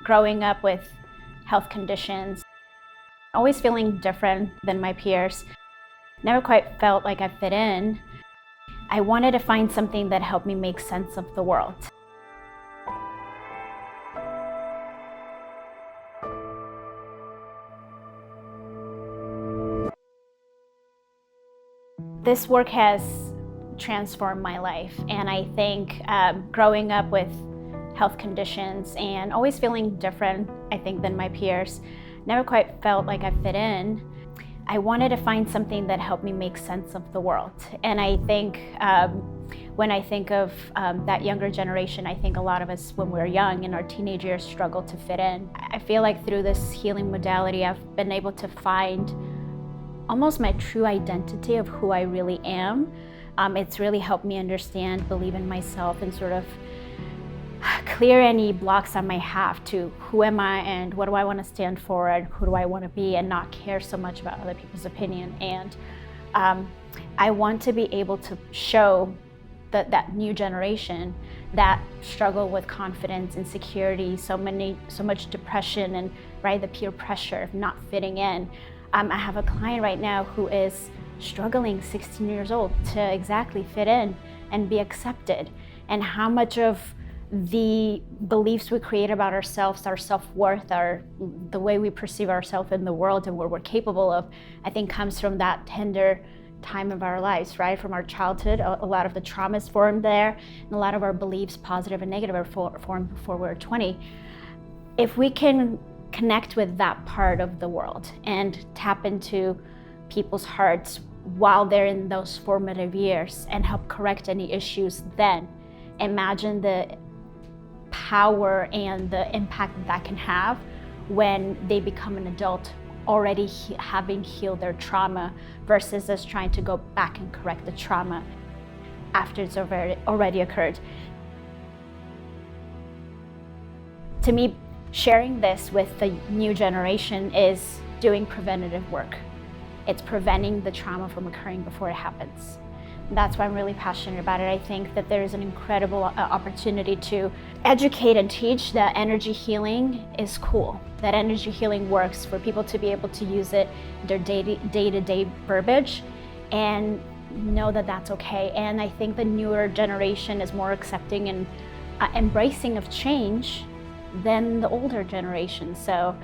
growing up with health conditions, always feeling different than my peers, never quite felt like I fit in. I wanted to find something that helped me make sense of the world. This work has transformed my life, and I think growing up with health conditions and always feeling different, I think, than my peers, never quite felt like I fit in. I wanted to find something that helped me make sense of the world. And I think when I think of that younger generation, I think a lot of us when we're young in our teenage years struggle to fit in. I feel like through this healing modality, I've been able to find almost my true identity of who I really am. It's really helped me understand, believe in myself, and sort of clear any blocks I might have to who am I and what do I want to stand for and who do I want to be, and not care so much about other people's opinion. And I want to be able to show that new generation that struggle with confidence, insecurity, so much depression, and the peer pressure of not fitting in. I have a client right now who is struggling, 16 years old, to exactly fit in and be accepted. And how much of the beliefs we create about ourselves, our self-worth, the way we perceive ourselves in the world and what we're capable of, I think comes from that tender time of our lives, right? From our childhood, a lot of the traumas formed there, and a lot of our beliefs, positive and negative, are formed before we're 20. If we can connect with that part of the world and tap into people's hearts while they're in those formative years and help correct any issues, then imagine the power and the impact that can have when they become an adult, already having healed their trauma, versus us trying to go back and correct the trauma after it's already occurred. To me, sharing this with the new generation is doing preventative work. It's preventing the trauma from occurring before it happens. That's why I'm really passionate about it. I think that there is an incredible opportunity to educate and teach that energy healing is cool, that energy healing works, for people to be able to use it in their day-to-day verbiage and know that that's okay. And I think the newer generation is more accepting and embracing of change than the older generation. So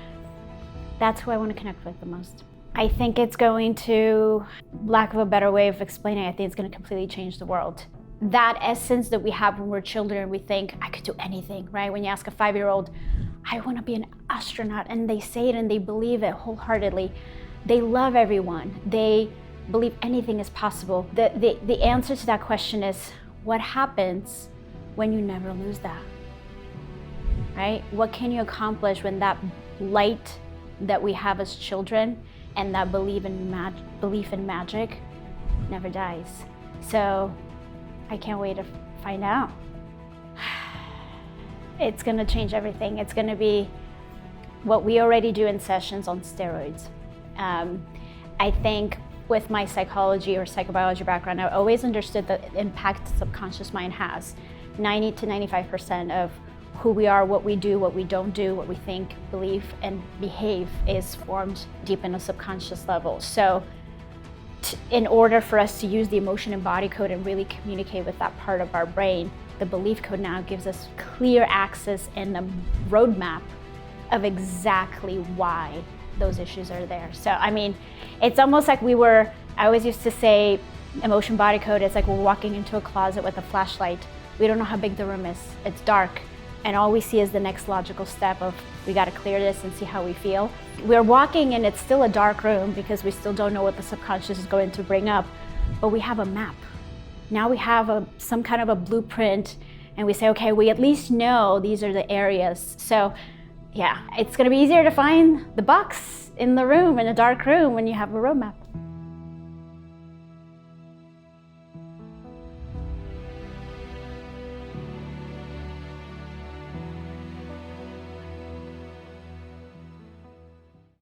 that's who I want to connect with the most. I think it's going to, lack of a better way of explaining it, I think it's going to completely change the world. That essence that we have when we're children, we think, I could do anything, right? When you ask a 5-year-old, I want to be an astronaut, and they say it and they believe it wholeheartedly. They love everyone. They believe anything is possible. The answer to that question is, what happens when you never lose that, right? What can you accomplish when that light that we have as children and that belief in magic never dies? So I can't wait to find out. It's gonna change everything. It's gonna be what we already do in sessions on steroids. I think with my psychology or psychobiology background, I always understood the impact the subconscious mind has. 90 to 95% of who we are, what we do, what we don't do, what we think, believe, and behave is formed deep in a subconscious level. So in order for us to use the emotion and body code and really communicate with that part of our brain, the belief code now gives us clear access and a roadmap of exactly why those issues are there. So, I mean, it's almost like I always used to say emotion body code is like we're walking into a closet with a flashlight. We don't know how big the room is. It's dark. And all we see is the next logical step of, we got to clear this and see how we feel. We're walking and it's still a dark room because we still don't know what the subconscious is going to bring up, but we have a map. Now we have some kind of a blueprint, and we say, okay, we at least know these are the areas. So yeah, it's going to be easier to find the box in the room, in a dark room, when you have a roadmap.